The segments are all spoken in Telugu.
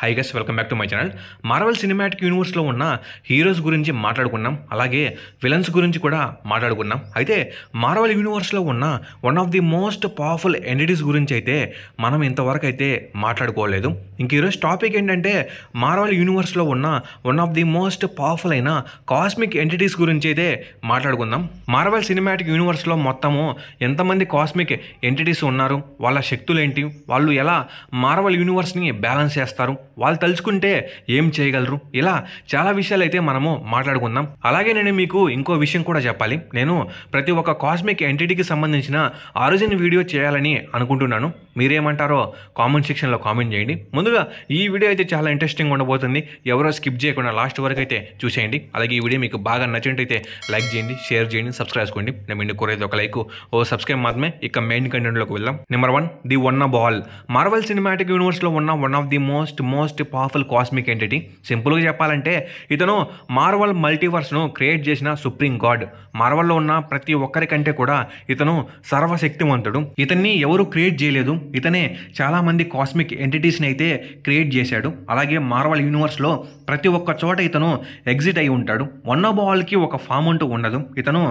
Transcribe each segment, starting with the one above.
High guys, welcome back to my channel. Marvel cinematic యూనివర్స్లో ఉన్న హీరోస్ గురించి మాట్లాడుకున్నాం, అలాగే విలన్స్ గురించి కూడా మాట్లాడుకున్నాం. అయితే మార్వెల్ యూనివర్స్లో ఉన్న one of the most powerful entities గురించి అయితే మనం ఇంతవరకు అయితే మాట్లాడుకోలేదు. ఇంక ఈరోజు టాపిక్ ఏంటంటే మార్వెల్ యూనివర్స్లో ఉన్న one of the most powerful అయిన కాస్మిక్ ఎంటిటీస్ గురించి అయితే మాట్లాడుకుందాం. మార్వెల్ సినిమాటిక్ యూనివర్స్లో మొత్తము ఎంతమంది కాస్మిక్ ఎంటిటీస్ ఉన్నారు, వాళ్ళ శక్తులు ఏంటి, వాళ్ళు ఎలా మార్వెల్ యూనివర్స్ని బ్యాలెన్స్ చేస్తారు, వాళ్ళు తలుచుకుంటే ఏం చేయగలరు, ఇలా చాలా విషయాలు అయితే మనము మాట్లాడుకుందాం. అలాగే నేను మీకు ఇంకో విషయం కూడా చెప్పాలి. నేను ప్రతి ఒక్క కాస్మిక్ ఎంటిటీకి సంబంధించిన ఆరిజిన్ వీడియో చేయాలని అనుకుంటున్నాను. మీరేమంటారో కామెంట్ సెక్షన్లో కామెంట్ చేయండి. ముందుగా ఈ వీడియో అయితే చాలా ఇంట్రెస్టింగ్ ఉండబోతుంది. ఎవరో స్కిప్ చేయకుండా లాస్ట్ వరకు అయితే చూసేయండి. అలాగే ఈ వీడియో మీకు బాగా నచ్చినట్టయితే లైక్ చేయండి, షేర్ చేయండి, సబ్స్క్రైబ్ చేసుకోండి. నేను ఇంటికి కోరేది ఒక లైక్, ఓ సబ్స్క్రైబ్ మాత్రమే. ఇక మెయిన్ కంటెంట్లోకి వెళ్దాం. Number 1, the one ball. Marvel cinematic యూనివర్స్లో ఉన్న one of the most powerful cosmic entity. సింపుల్గా చెప్పాలంటే ఇతను మార్వెల్ మల్టీవర్స్ను క్రియేట్ చేసిన సుప్రీం గాడ్. మార్వెల్లో ఉన్న ప్రతి ఒక్కరికంటే కూడా ఇతను సర్వశక్తివంతుడు. ఇతన్ని ఎవరు క్రియేట్ చేయలేదు, ఇతనే చాలామంది కాస్మిక్ ఎంటిటీస్ని అయితే క్రియేట్ చేశాడు. అలాగే మార్వెల్ యూనివర్స్లో ప్రతి ఒక్క చోట ఇతను ఎగ్జిట్ అయి ఉంటాడు. వన్ బాల్కి ఒక ఫామ్ అంటూ ఉండదు. ఇతను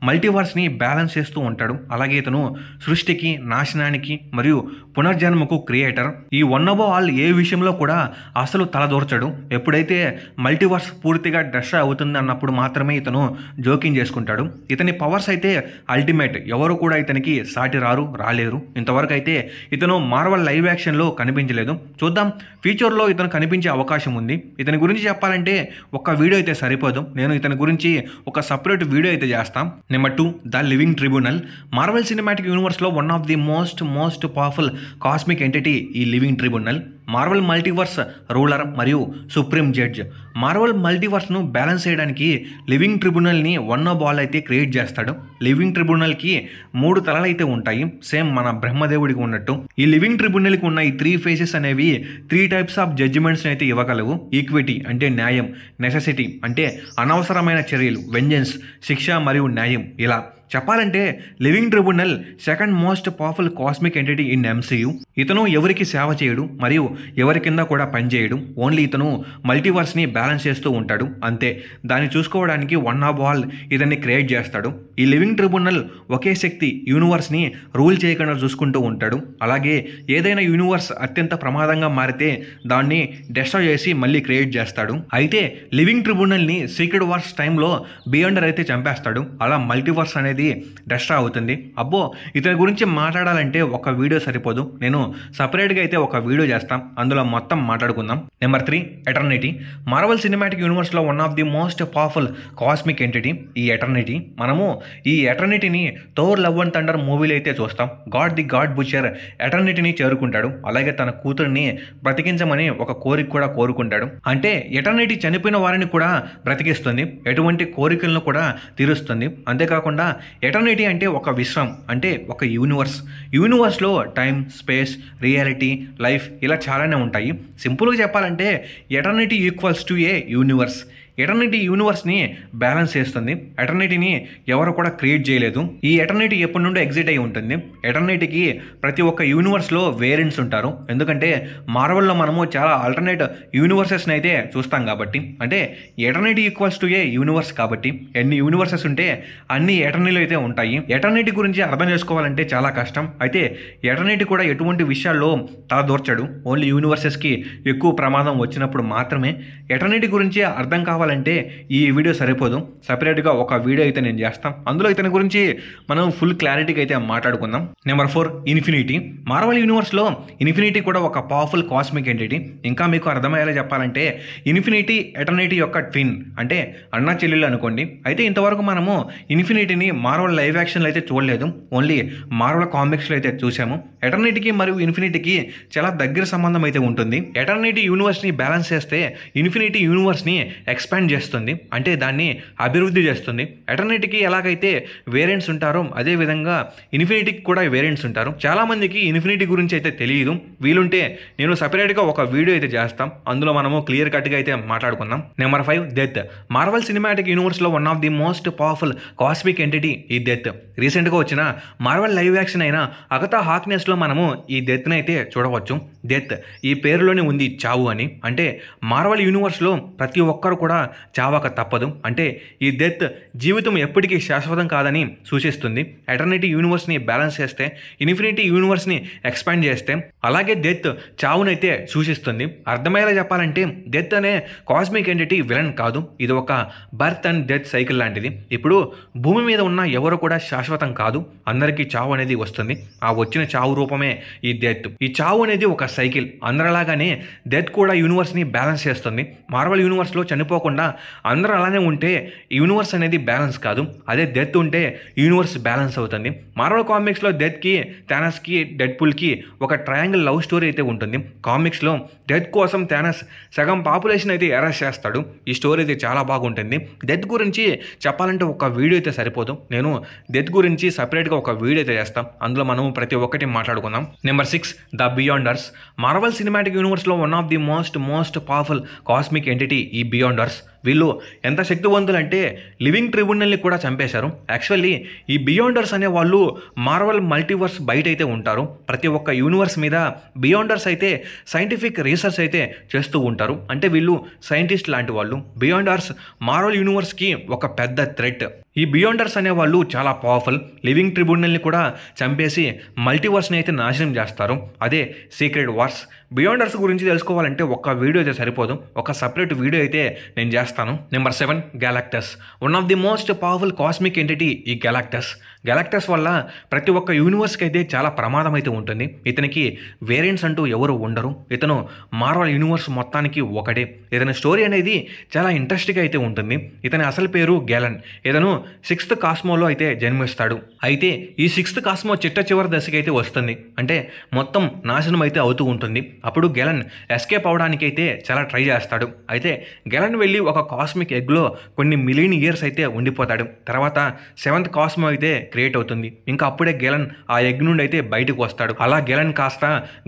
మల్టీవర్స్ని బ్యాలెన్స్ చేస్తూ ఉంటాడు. అలాగే ఇతను సృష్టికి, నాశనానికి మరియు పునర్జన్మకు క్రియేటర్. ఈ వన్ బాల్ ఏ విషయంలో కూడా అసలు తలదూర్చడు. ఎప్పుడైతే మల్టీవర్స్ పూర్తిగా డస్ట్రాయ్ అవుతుంది అన్నప్పుడు మాత్రమే ఇతను జోక్యం చేసుకుంటాడు. ఇతని పవర్స్ అయితే అల్టిమేట్. ఎవరు కూడా ఇతనికి సాటి రాలేరు. ఇంతవరకు అయితే ఇతను మార్వెల్ లైవ్ యాక్షన్లో కనిపించలేదు. చూద్దాం, ఫ్యూచర్లో ఇతను కనిపించే అవకాశం ఉంది. ఇతని గురించి చెప్పాలంటే ఒక్క వీడియో అయితే సరిపోదు. నేను ఇతని గురించి ఒక సపరేట్ వీడియో అయితే చేస్తాం. Number 2, the living tribunal. Marvel cinematic యూనివర్స్లో one of the most powerful cosmic entity ఈ living tribunal. Marvel multiverse ruler మరియు సుప్రీం జడ్జ్. మార్వెల్ మల్టీవర్స్ను బ్యాలెన్స్ చేయడానికి లివింగ్ ట్రిబ్యునల్ని వన్ బాల్ అయితే క్రియేట్ చేస్తాడు. లివింగ్ ట్రిబ్యునల్కి 3 తలలు అయితే ఉంటాయి, సేమ్ మన బ్రహ్మదేవుడికి ఉన్నట్టు. ఈ లివింగ్ ట్రిబ్యునల్కి ఉన్న ఈ 3 ఫేసెస్ అనేవి 3 టైప్స్ ఆఫ్ జడ్జిమెంట్స్ని అయితే ఇవ్వగలవు. ఈక్విటీ అంటే న్యాయం, నెసెసిటీ అంటే అనవసరమైన చర్యలు, వెంజెన్స్ శిక్ష మరియు న్యాయం. ఇలా చెప్పాలంటే living tribunal second most powerful cosmic entity in MCU. ఇతను ఎవరికి సేవ చేయడు మరియు ఎవరి కింద కూడా పనిచేయడు. ఓన్లీ ఇతను మల్టీవర్స్ని బ్యాలెన్స్ చేస్తూ ఉంటాడు, అంతే. దాన్ని చూసుకోవడానికి వన్ బాల్ ఇతన్ని క్రియేట్ చేస్తాడు. ఈ లివింగ్ ట్రిబ్యునల్ ఒకే శక్తి యూనివర్స్ని రూల్ చేయకుండా చూసుకుంటూ ఉంటాడు. అలాగే ఏదైనా యూనివర్స్ అత్యంత ప్రమాదంగా మారితే దాన్ని డెస్ట్రాయ్ చేసి మళ్ళీ క్రియేట్ చేస్తాడు. అయితే లివింగ్ ట్రిబ్యునల్ని సీక్రెట్ వార్స్ టైంలో బియాండర్ అయితే చంపేస్తాడు. అలా మల్టీవర్స్ అనేది డెస్ట్రాయ్ అవుతుంది. అబ్బో, ఇతని గురించి మాట్లాడాలంటే ఒక వీడియో సరిపోదు. నేను సపరేట్గా అయితే ఒక వీడియో చేస్తాం, అందులో మొత్తం మాట్లాడుకుందాం. Number 3, eternity. మార్వెల్ సినిమాటిక్ యూనివర్స్లో one of the most powerful cosmic entity ఈ ఎటర్నిటీ. మనము ఈ ఎటర్నిటీని థోర్ లవ్ అండ్ థండర్ మూవీలో అయితే చూస్తాం. ది గాడ్ బుచర్ ఎటర్నిటీని చేరుకుంటాడు. అలాగే తన కూతురిని బ్రతికించమని ఒక కోరిక కూడా కోరుకుంటాడు. అంటే ఎటర్నిటీ చనిపోయిన వారిని కూడా బ్రతికిస్తుంది, ఎటువంటి కోరికలను కూడా తీరుస్తుంది. అంతేకాకుండా ఎటర్నిటీ అంటే ఒక విశ్వం, అంటే ఒక యూనివర్స్లో టైం, స్పేస్, రియాలిటీ, లైఫ్ ఇలా చాలానే ఉంటాయి. సింపుల్గా చెప్పాలంటే eternity equals to a universe. Eternity యూనివర్స్ని బ్యాలెన్స్ చేస్తుంది. ఎటర్నిటీని ఎవరు కూడా క్రియేట్ చేయలేదు. ఈ ఎటర్నిటీ ఎప్పటి నుండో ఎగ్జిట్ అయి ఉంటుంది. ఎటర్నిటీకి ప్రతి ఒక్క యూనివర్స్లో వేరియంట్స్ ఉంటారు. ఎందుకంటే మార్వెల్లో మనము చాలా ఆల్టర్నేట్ యూనివర్సెస్ని అయితే చూస్తాం కాబట్టి. అంటే eternity equals to a universe కాబట్టి ఎన్ని యూనివర్సెస్ ఉంటే అన్ని ఎటర్నిటీలు అయితే ఉంటాయి. ఎటర్నిటీ గురించి అర్థం చేసుకోవాలంటే చాలా కష్టం. అయితే ఎటర్నిటీ కూడా ఎటువంటి విషయాల్లో తలదూర్చడు. ఓన్లీ యూనివర్సెస్కి ఎక్కువ ప్రమాదం వచ్చినప్పుడు మాత్రమే. ఎటర్నిటీ గురించి అర్థం కావాలంటే ఈ వీడియో సరిపోదు, సపరేట్గా ఒక వీడియో అయితే నేను చేస్తాం. అందులో ఇతని గురించి మనం ఫుల్ క్లారిటీగా అయితే మాట్లాడుకుందాం. Number 4, infinity. మార్వెల్ యూనివర్స్లో ఇన్ఫినిటీ కూడా ఒక పవర్ఫుల్ కాస్మిక్ ఎంటిటీ. ఇంకా మీకు అర్థమయ్యేలా చెప్పాలంటే ఇన్ఫినిటీ ఎటర్నిటీ యొక్క ట్విన్, అంటే అన్నా చెల్లెలు అనుకోండి. అయితే ఇంతవరకు మనము ఇన్ఫినిటీని మార్వెల్ లైవ్ యాక్షన్లో అయితే చూడలేదు, ఓన్లీ మార్వెల్ కామిక్స్లో అయితే చూసాము. ఎటర్నిటీకి మరియు ఇన్ఫినిటీకి చాలా దగ్గర సంబంధం అయితే ఉంటుంది. ఎటర్నిటీ యూనివర్స్ని బ్యాలెన్స్ చేస్తే ఇన్ఫినిటీ యూనివర్స్ని ఎక్స్పాండ్ చేస్తుంది, అంటే దాన్ని అభివృద్ధి చేస్తుంది. ఎటర్నిటీకి ఎలాగైతే వేరియంట్స్ ఉంటారో అదేవిధంగా ఇన్ఫినిటీకి కూడా వేరియంట్స్ ఉంటారు. చాలామందికి ఇన్ఫినిటీ గురించి అయితే తెలియదు. వీలుంటే నేను సపరేట్గా ఒక వీడియో అయితే చేస్తాం, అందులో మనము క్లియర్ కట్గా అయితే మాట్లాడుకుందాం. Number 5 death. మార్వెల్ సినిమాటిక్ యూనివర్స్లో one of the most powerful cosmic entity ఈ డెత్. రీసెంట్గా వచ్చిన మార్వెల్ లైవ్ యాక్షన్ అయిన అగతా హార్క్నెస్లో మనము ఈ డెత్ని అయితే చూడవచ్చు. డెత్ ఈ పేరులోనే ఉంది చావు అని, అంటే మార్వెల్ యూనివర్స్లో ప్రతి ఒక్కరు కూడా చావక తప్పదు. అంటే ఈ డెత్ జీవితం ఎప్పటికీ శాశ్వతం కాదని సూచిస్తుంది. ఎటర్నిటీ యూనివర్స్ని బ్యాలెన్స్ చేస్తే, ఇన్ఫినిటీ యూనివర్స్ని ఎక్స్పాండ్ చేస్తే, అలాగే డెత్ చావునైతే సూచిస్తుంది. అర్థమయ్యేలా చెప్పాలంటే డెత్ అనే కాస్మిక్ ఎంటిటీ విలన్ కాదు, ఇది ఒక బర్త్ అండ్ డెత్ సైకిల్ లాంటిది. ఇప్పుడు భూమి మీద ఉన్న ఎవరు కూడా శాశ్వతం కాదు, అందరికీ చావు అనేది వస్తుంది. ఆ వచ్చిన చావు రూపమే ఈ డెత్. ఈ చావు అనేది ఒక సైకిల్. అందరిలాగానే డెత్ కూడా యూనివర్స్ని బ్యాలెన్స్ చేస్తుంది. మార్వెల్ యూనివర్స్లో చనిపోకుండా అందరూ అలానే ఉంటే యూనివర్స్ అనేది బ్యాలెన్స్ కాదు, అదే డెత్ ఉంటే యూనివర్స్ బ్యాలెన్స్ అవుతుంది. మార్వెల్ కామిక్స్లో డెత్కి, థానస్కి, డెడ్పూల్కి ఒక ట్రయాంగిల్ లవ్ స్టోరీ అయితే ఉంటుంది. కామిక్స్లో డెత్ కోసం థానస్ సగం పాపులేషన్ అయితే అరెస్ట్ చేస్తాడు. ఈ స్టోరీ అయితే చాలా బాగుంటుంది. డెత్ గురించి చెప్పాలంటే ఒక వీడియో అయితే సరిపోదు, నేను డెత్ గురించి సపరేట్గా ఒక వీడియో అయితే చేస్తాం, అందులో మనం ప్రతి ఒక్కటి మాట్లాడుకుందాం. Number 6 the Beyonders. Marvel cinematic యూనివర్స్లో one of the most powerful cosmic entity ఈ బియాండర్స్. వీళ్ళు ఎంత శక్తివంతులంటే లివింగ్ ట్రిబ్యునల్ని కూడా చంపేశారు. యాక్చువల్లీ ఈ బియాండర్స్ అనే వాళ్ళు మార్వెల్ మల్టీవర్స్ బయట అయితే ఉంటారు. ప్రతి ఒక్క యూనివర్స్ మీద బియాండర్స్ అయితే సైంటిఫిక్ రీసెర్చ్ అయితే చేస్తూ ఉంటారు. అంటే వీళ్ళు సైంటిస్ట్ లాంటి వాళ్ళు. బియాండర్స్ మార్వెల్ యూనివర్స్కి ఒక పెద్ద థ్రెట్. ఈ బియాండర్స్ అనే వాళ్ళు చాలా పవర్ఫుల్. లివింగ్ ట్రిబ్యునల్ని కూడా చంపేసి మల్టీవర్స్ని అయితే నాశనం చేస్తారు. అదే సీక్రెట్ వార్స్. బియాండర్స్ గురించి తెలుసుకోవాలంటే ఒక్క వీడియో అయితే సరిపోదు, ఒక సపరేట్ వీడియో అయితే నేను చేస్తాను. Number 7 Galactus. One of the most powerful cosmic entity ఈ గ్యాలాక్టస్. గ్యాలాక్టస్ వల్ల ప్రతి ఒక్క యూనివర్స్కి అయితే చాలా ప్రమాదం అయితే ఉంటుంది. ఇతనికి వేరియంట్స్ అంటూ ఎవరు ఉండరు. ఇతను మార్వెల్ యూనివర్స్ మొత్తానికి ఒకటే. ఇతని స్టోరీ అనేది చాలా ఇంట్రెస్టింగ్గా అయితే ఉంటుంది. ఇతని అసలు పేరు గ్యాలన్. ఇతను 6th కాస్మోలో అయితే జన్మిస్తాడు. అయితే ఈ 6th కాస్మో చివరి దశకి అయితే వస్తుంది, అంటే మొత్తం నాశనం అయితే అవుతూ ఉంటుంది. అప్పుడు గెలన్ ఎస్కేప్ అవడానికి అయితే చాలా ట్రై చేస్తాడు. అయితే గెలన్ వెళ్ళి ఒక కాస్మిక్ ఎగ్లో కొన్ని మిలియన్ ఇయర్స్ అయితే ఉండిపోతాడు. తర్వాత 7th కాస్మో అయితే క్రియేట్ అవుతుంది. ఇంకా అప్పుడే గెలన్ ఆ ఎగ్ నుండి అయితే బయటకు వస్తాడు. అలా గెలన్ కాస్త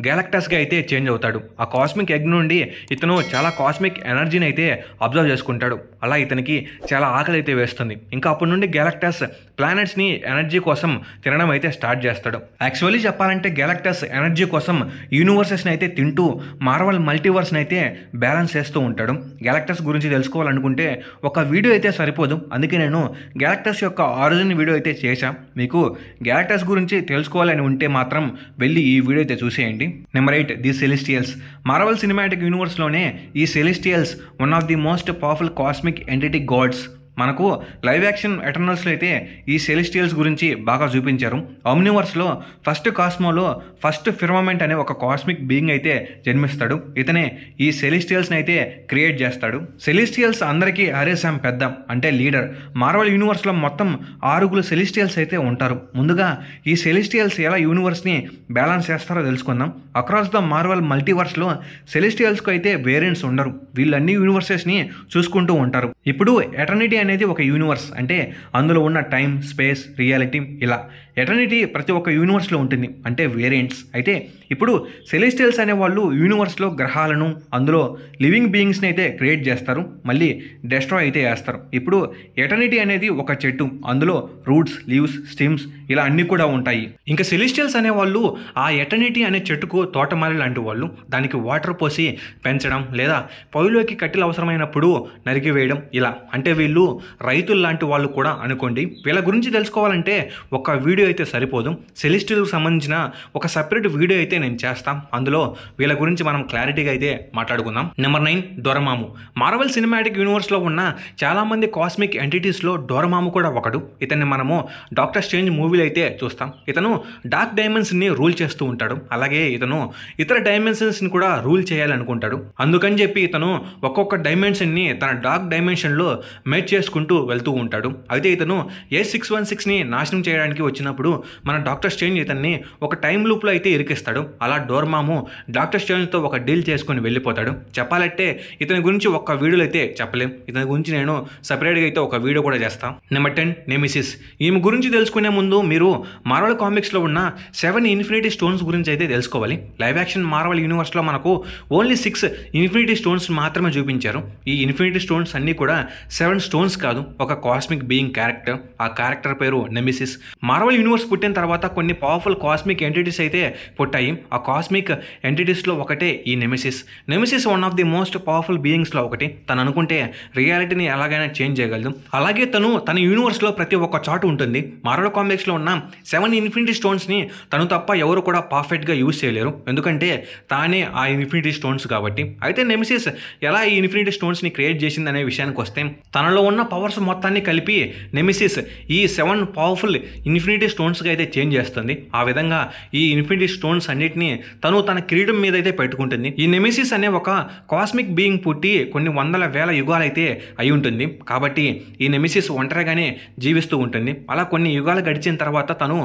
గ్యాలక్టస్గా అయితే చేంజ్ అవుతాడు. ఆ కాస్మిక్ ఎగ్ నుండి ఇతను చాలా కాస్మిక్ ఎనర్జీని అయితే అబ్జర్వ్ చేసుకుంటాడు. అలా ఇతనికి చాలా ఆకలి అయితే వేస్తుంది. ఇంకా అప్పటి నుండి గ్యాలక్టస్ ప్లానెట్స్ని ఎనర్జీ కోసం తినడం అయితే స్టార్ట్ చేస్తాడు. యాక్చువల్లీ చెప్పాలంటే గ్యాలక్టస్ ఎనర్జీ కోసం యూనివర్సెస్ని అయితే తింటూ మార్వెల్ మల్టీవర్స్ని అయితే బ్యాలెన్స్ చేస్తూ ఉంటాడు. గ్యాలక్టస్ గురించి తెలుసుకోవాలనుకుంటే ఒక వీడియో అయితే సరిపోదు, అందుకే నేను గ్యాలక్టస్ యొక్క ఆరిజిన్ వీడియో అయితే చేశాను. మీకు గ్యాలక్టస్ గురించి తెలుసుకోవాలని ఉంటే మాత్రం వెళ్ళి ఈ వీడియో అయితే చూసేయండి. Number 8 the Celestials. Marvel cinematic యూనివర్స్లోనే ఈ Celestials one of the most powerful cosmic entity gods. మనకు లైవ్ యాక్షన్ ఎటర్నల్స్లో అయితే ఈ సెలెస్టియల్స్ గురించి బాగా చూపించారు. ఆమ్నివర్స్లో ఫస్ట్ కాస్మోలో ఫస్ట్ ఫిర్మమెంట్ అనే ఒక కాస్మిక్ బీయింగ్ అయితే జన్మిస్తాడు. ఇతనే ఈ సెలెస్టియల్స్ని అయితే క్రియేట్ చేస్తాడు. సెలెస్టియల్స్ అందరికీ హరేసాం పెద్ద, అంటే లీడర్. మార్వెల్ యూనివర్స్లో మొత్తం 6 సెలెస్టియల్స్ అయితే ఉంటారు. ముందుగా ఈ సెలెస్టియల్స్ ఎలా యూనివర్స్ని బ్యాలెన్స్ చేస్తారో తెలుసుకుందాం. అక్రాస్ ద మార్వెల్ మల్టీవర్స్లో సెలెస్టియల్స్కు అయితే వేరియంట్స్ ఉండరు. వీళ్ళు అన్ని యూనివర్సెస్ని చూసుకుంటూ ఉంటారు. ఇప్పుడు ఎటర్నిటీ అనేది ఒక యూనివర్స్, అంటే అందులో ఉన్న టైం, స్పేస్, రియాలిటీ, ఇలా ఎటర్నిటీ ప్రతి ఒక్క యూనివర్స్లో ఉంటుంది, అంటే వేరియంట్స్. అయితే ఇప్పుడు సెలెస్టియల్స్ అనే వాళ్ళు యూనివర్స్లో గ్రహాలను, అందులో లివింగ్ బీయింగ్స్ని అయితే క్రియేట్ చేస్తారు, మళ్ళీ డెస్ట్రాయ్ అయితే చేస్తారు. ఇప్పుడు ఎటర్నిటీ అనేది ఒక చెట్టు, అందులో రూట్స్, లీవ్స్, స్టెమ్స్ ఇలా అన్నీ కూడా ఉంటాయి. ఇంకా సెలెస్టియల్స్ అనేవాళ్ళు ఆ ఎటర్నిటీ అనే చెట్టుకు తోటమాలి లాంటి వాళ్ళు. దానికి వాటర్ పోసి పెంచడం లేదా పొయ్యిలోకి కట్టెలు అవసరమైనప్పుడు నరికివేయడం, ఇలా. అంటే వీళ్ళు రైతులు లాంటి వాళ్ళు కూడా అనుకోండి. వీళ్ళ గురించి తెలుసుకోవాలంటే ఒక వీడియో అయితే సరిపోదు, సెలెస్టియల్కి సంబంధించిన ఒక సపరేట్ వీడియో అయితే నేను చేస్తాం, అందులో వీళ్ళ గురించి మనం క్లారిటీగా అయితే మాట్లాడుకుందాం. నెంబర్ 9 డోరమాము. మార్వెల్ సినిమాటిక్ యూనివర్స్లో ఉన్న చాలామంది కాస్మిక్ ఎంటిటీస్లో డోరమాము కూడా ఒకడు. ఇతన్ని మనము డాక్టర్ స్ట్రేంజ్ మూవీలో అయితే చూస్తాం. ఇతను డార్క్ డైమెన్షన్ని రూల్ చేస్తూ ఉంటాడు. అలాగే ఇతను ఇతర డైమెన్షన్స్ని కూడా రూల్ చేయాలనుకుంటాడు. అందుకని చెప్పి ఇతను ఒక్కొక్క డైమెన్షన్ని తన డార్క్ డైమెన్షన్లో మేడ్ చేస్తూ చేసుకుంటూ వెళ్తూ ఉంటాడు. అయితే ఇతను A616ని నాశనం చేయడానికి వచ్చినప్పుడు మన డాక్టర్ స్ట్రేంజ్ ఇతన్ని ఒక టైం లూప్లో అయితే ఇరికిస్తాడు. అలా డోర్మాము డాక్టర్ స్ట్రేంజ్తో ఒక డీల్ చేసుకొని వెళ్ళిపోతాడు. చెప్పాలంటే ఇతని గురించి ఒక్క వీడియోలో అయితే చెప్పలేం. ఇతని గురించి నేను సపరేట్గా అయితే ఒక వీడియో కూడా చేస్తాను. నెంబర్ 10 నెమిసిస్. ఈమె గురించి తెలుసుకునే ముందు మీరు మార్వెల్ కామిక్స్లో ఉన్న 7 ఇన్ఫినిటీ స్టోన్స్ గురించి అయితే తెలుసుకోవాలి. లైవ్ యాక్షన్ మార్వెల్ యూనివర్స్లో మనకు ఓన్లీ 6 ఇన్ఫినిటీ స్టోన్స్ మాత్రమే చూపించారు. ఈ ఇన్ఫినిటీ స్టోన్స్ అన్నీ కూడా 7 స్టోన్స్ కాదు, ఒక కాస్మిక్ బీయింగ్ క్యారెక్టర్. ఆ క్యారెక్టర్ పేరు నెమిసిస్. మార్వెల్ యూనివర్స్ పుట్టిన తర్వాత కొన్ని పవర్ఫుల్ కాస్మిక్ ఎంటిటీస్ అయితే పుట్టాయి. ఆ కాస్మిక్ ఎంటిటీస్లో ఒకటే ఈ Nemesis. Nemesis one of the most powerful బీయింగ్స్లో ఒకటి. తను అనుకుంటే రియాలిటీని ఎలాగైనా చేంజ్ చేయగలదు. అలాగే తన యూనివర్స్లో ప్రతి ఒక్క చాటు ఉంటుంది. మార్వెల్ కామిక్స్లో ఉన్న 7 ఇన్ఫినిటీ స్టోన్స్ని తను తప్ప ఎవరు కూడా పర్ఫెక్ట్గా యూజ్ చేయలేరు. ఎందుకంటే తానే ఆ ఇన్ఫినిటీ స్టోన్స్ కాబట్టి. అయితే నెమిసిస్ ఎలా ఈ ఇన్ఫినిటీ స్టోన్స్ని క్రియేట్ చేసింది అనే విషయానికి వస్తే తనలో ఉన్న పవర్స్ మొత్తాన్ని కలిపి నెమిసిస్ ఈ 7 పవర్ఫుల్ ఇన్ఫినిటీ స్టోన్స్గా అయితే చేంజ్ చేస్తుంది. ఆ విధంగా ఈ ఇన్ఫినిటీ స్టోన్స్ అన్నిటిని తన కిరీటం మీద అయితే పెట్టుకుంటుంది. ఈ నెమిసిస్ అనే ఒక కాస్మిక్ బీయింగ్ పుట్టి కొన్ని వందల వేల యుగాలు అయితే అయి ఉంటుంది. కాబట్టి ఈ నెమిసిస్ ఒంటరిగానే జీవిస్తూ ఉంటుంది. అలా కొన్ని యుగాలు గడిచిన తర్వాత తను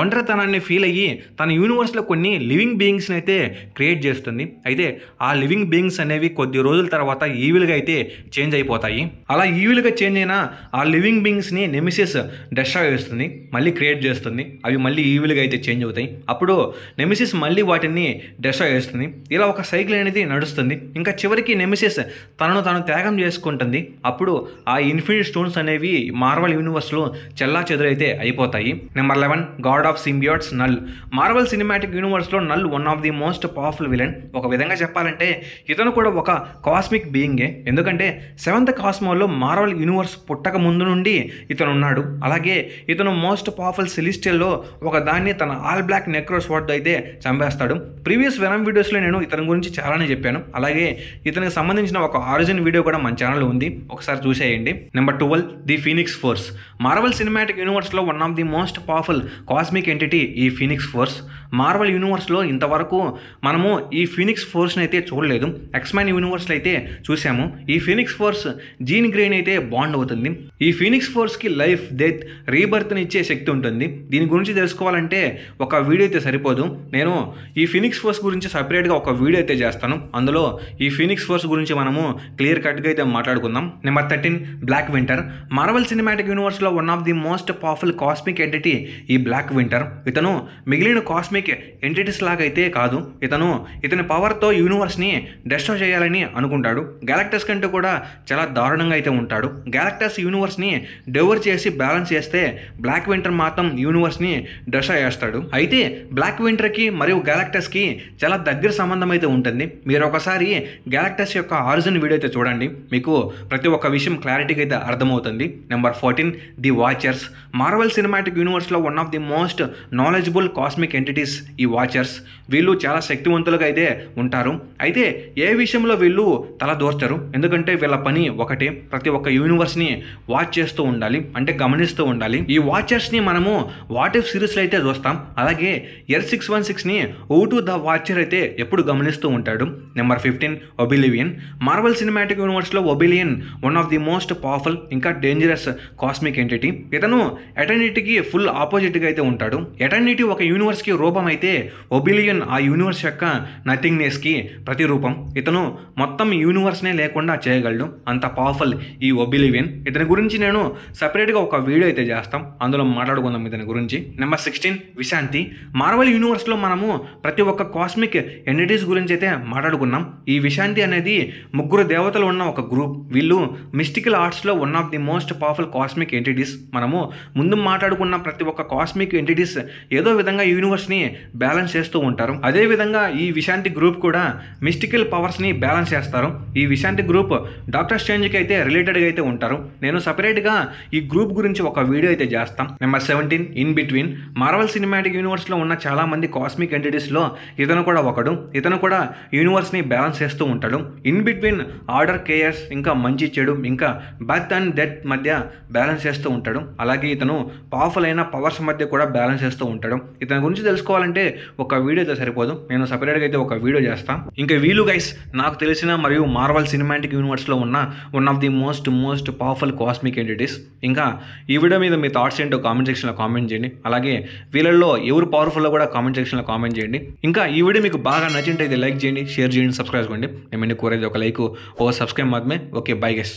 ఒంటరితనాన్ని ఫీల్ అయ్యి తన యూనివర్స్లో కొన్ని లివింగ్ బీయింగ్స్ని అయితే క్రియేట్ చేస్తుంది. అయితే ఆ లివింగ్ బీయింగ్స్ అనేవి కొద్ది రోజుల తర్వాత ఈవిల్గా అయితే చేంజ్ అయిపోతాయి. అలా ఈవిల్గా చేంజ్ అయిన ఆ లివింగ్ బీయింగ్స్ని నెమిసిస్ డెస్ట్రాయ్ చేస్తుంది, మళ్ళీ క్రియేట్ చేస్తుంది. అవి మళ్ళీ ఈవిల్గా అయితే చేంజ్ అవుతాయి. అప్పుడు నెమిసిస్ మళ్ళీ వాటిని డెస్ట్రాయ్ చేస్తుంది. ఇలా ఒక సైకిల్ అనేది నడుస్తుంది. ఇంకా చివరికి నెమిసిస్ తను త్యాగం చేసుకుంటుంది. అప్పుడు ఆ ఇన్ఫినిటీ స్టోన్స్ అనేవి మార్వెల్ యూనివర్స్లో చెల్లా చెదురైతే అయిపోతాయి. Number 11 god of symbiotes null. Marvel cinematic యూనివర్స్లో null one of the most powerful villain. ఒక విధంగా చెప్పాలంటే ఇతను కూడా ఒక కాస్మిక్ బీయింగే. ఎందుకంటే 7th కాస్మోలో మార్వెల్ యూనివర్స్ పుట్టక ముందు నుండి ఇతను ఉన్నాడు. అలాగే ఇతను మోస్ట్ పవర్ఫుల్ సెలిస్టియల్లో ఒక దాన్ని తన ఆల్ బ్లాక్ నెక్రోస్ వార్డ్ అయితే చంపేస్తాడు. ప్రీవియస్ వెనమ్ వీడియోస్లో నేను ఇతని గురించి చాలానే చెప్పాను. అలాగే ఇతనికి సంబంధించిన ఒక ఆరిజిన్ వీడియో కూడా మన ఛానల్లో ఉంది, ఒకసారి చూసేయండి. Number 12 the Phoenix force. Marvel cinematic యూనివర్స్లో one of the most powerful cosmic entity ఈ ఫీనిక్స్ ఫోర్స్. మార్వెల్ యూనివర్స్లో ఇంతవరకు మనము ఈ ఫీనిక్స్ ఫోర్స్ని అయితే చూడలేదు. ఎక్స్‌మెన్ యూనివర్స్లో అయితే చూసాము. ఈ ఫీనిక్స్ ఫోర్స్ జీన్ గ్రేని అయితే బాండ్ అవుతుంది. ఈ ఫీనిక్స్ ఫోర్స్కి లైఫ్, డెత్, రీబర్త్ని ఇచ్చే శక్తి ఉంటుంది. దీని గురించి తెలుసుకోవాలంటే ఒక వీడియో అయితే సరిపోదు. నేను ఈ ఫీనిక్స్ ఫోర్స్ గురించి సపరేట్గా ఒక వీడియో అయితే చేస్తాను. అందులో ఈ ఫీనిక్స్ ఫోర్స్ గురించి మనము క్లియర్ కట్గా అయితే మాట్లాడుకుందాం. Number 13 Black Winter. Marvel cinematic యూనివర్స్లో one of the most powerful cosmic entity ఈ బ్లాక్ వింటర్. ఇతను మిగిలిన కాస్మిక్ ఎంటిటీస్ లాగా అయితే కాదు. ఇతని పవర్తో యూనివర్స్ని డెస్ట్రాయ్ చేయాలని అనుకుంటాడు. గ్యాలక్టస్ కంటే కూడా చాలా దారుణంగా అయితే ఉంటాడు. గ్యాలక్టస్ యూనివర్స్ని డెవర్ చేసి బ్యాలెన్స్ చేస్తే బ్లాక్ వింటర్ మాత్రం యూనివర్స్ని డెస్ట్రాయ్ చేస్తాడు. అయితే బ్లాక్ వింటర్కి మరియు గ్యాలక్టస్కి చాలా దగ్గర సంబంధం అయితే ఉంటుంది. మీరు ఒకసారి గ్యాలక్టస్ యొక్క ఆరిజిన్ వీడియో అయితే చూడండి, మీకు ప్రతి ఒక్క విషయం క్లారిటీగా అయితే అర్థమవుతుంది. Number 14 the Watchers. Marvel cinematic యూనివర్స్లో one of the most knowledgeable cosmic entities ఈ వాచర్స్. వీళ్ళు చాలా శక్తివంతులుగా అయితే ఉంటారు. అయితే ఏ విషయంలో వీళ్ళు తల దూర్చరు. ఎందుకంటే వీళ్ళ పని ఒకటే, ప్రతి ఒక్క యూనివర్స్ని వాచ్ చేస్తూ ఉండాలి, అంటే గమనిస్తూ ఉండాలి. ఈ వాచర్స్ని మనము వాట్ ఇఫ్ సిరీస్లో అయితే చూస్తాం. అలాగే R616ని ఓటు ద వాచర్ అయితే ఎప్పుడు గమనిస్తూ ఉంటాడు. Number 15 Oblivion. మార్వెల్ సినిమాటిక్ యూనివర్స్లో Oblivion one of the most powerful ఇంకా డేంజరస్ కాస్మిక్ ఎంటిటీ. ఇతను ఎటర్నిటీకి ఫుల్ ఆపోజిట్గా అయితే ఉంటాడు. ఎటర్నిటీ ఒక యూనివర్స్కి రూపం అయితే ఒబిలియన్ ఆ యూనివర్స్ యొక్క నథింగ్నెస్కి ప్రతిరూపం. ఇతను మొత్తం యూనివర్స్నే లేకుండా చేయగలడు, అంత పవర్ఫుల్ ఈ ఒబిలివియన్. ఇతని గురించి నేను సపరేట్గా ఒక వీడియో అయితే చేస్తాం, అందులో మాట్లాడుకుందాం ఇతని గురించి. నెంబర్ 16 విశాంతి. మార్వెల్ యూనివర్స్లో మనము ప్రతి ఒక్క కాస్మిక్ ఎంటిటీస్ గురించి అయితే మాట్లాడుకున్నాం. ఈ విశాంతి అనేది ముగ్గురు దేవతలు ఉన్న ఒక గ్రూప్. వీళ్ళు మిస్టికల్ ఆర్ట్స్లో one of the most powerful cosmic entities. మనము ముందు మాట్లాడుకున్న ప్రతి ఒక్క కాస్మిక్ ఎంటిటీస్ ఏదో విధంగా యూనివర్స్ని బ్యాలెన్స్ చేస్తూ ఉంటారు. అదేవిధంగా ఈ విశాంతి గ్రూప్ కూడా మిస్టికల్ పవర్స్ని బ్యాలెన్స్ చేస్తారు. ఈ విశాంతి గ్రూప్ డాక్టర్ స్ట్రేంజ్కి అయితే రిలేటెడ్గా అయితే ఉంటారు. నేను సపరేట్గా ఈ గ్రూప్ గురించి ఒక వీడియో అయితే చేస్తాం. Number 17 in between. Marvel cinematic యూనివర్స్లో ఉన్న చాలామంది కాస్మిక్ ఎంటిటీస్లో ఇతను కూడా ఒకడు. ఇతను కూడా యూనివర్స్ని బ్యాలెన్స్ చేస్తూ ఉంటాడు. ఇన్ బిట్వీన్ ఆర్డర్, కేయర్స్, ఇంకా మంచి చెడు, ఇంకా బర్త్ అండ్ డెత్ మధ్య బ్యాలెన్స్ చేస్తూ ఉంటాడు. అలాగే ఇతను పవర్ఫుల్ అయిన పవర్స్ మధ్య కూడా బ్యాలెన్స్ చేస్తూ ఉంటాడు. ఇతని గురించి తెలుసుకోవాలంటే ఒక వీడియో అయితే సరిపోదు, నేను సపరేట్గా అయితే ఒక వీడియో చేస్తాను. ఇంకా వీళ్ళు గైస్ నాకు తెలిసిన మరియు మార్వెల్ సినిమాటిక్ యూనివర్స్లో ఉన్న one of the most most powerful cosmic entities. ఇంకా ఈ వీడియో మీద మీ థాట్స్ ఏంటో కామెంట్ సెక్షన్లో కామెంట్ చేయండి. అలాగే వీళ్ళల్లో ఎవరు పవర్ఫుల్లో కూడా కామెంట్ సెక్షన్లో కామెంట్ చేయండి. ఇంకా ఈ వీడియో మీకు బాగా నచ్చింటే లైక్ చేయండి, షేర్ చేయండి, సబ్స్క్రైబ్ చేసుకోండి. నేను కోరేది ఒక లైక్, ఓ సబ్స్క్రైబ్ మాత్రమే. Okay, bye guys.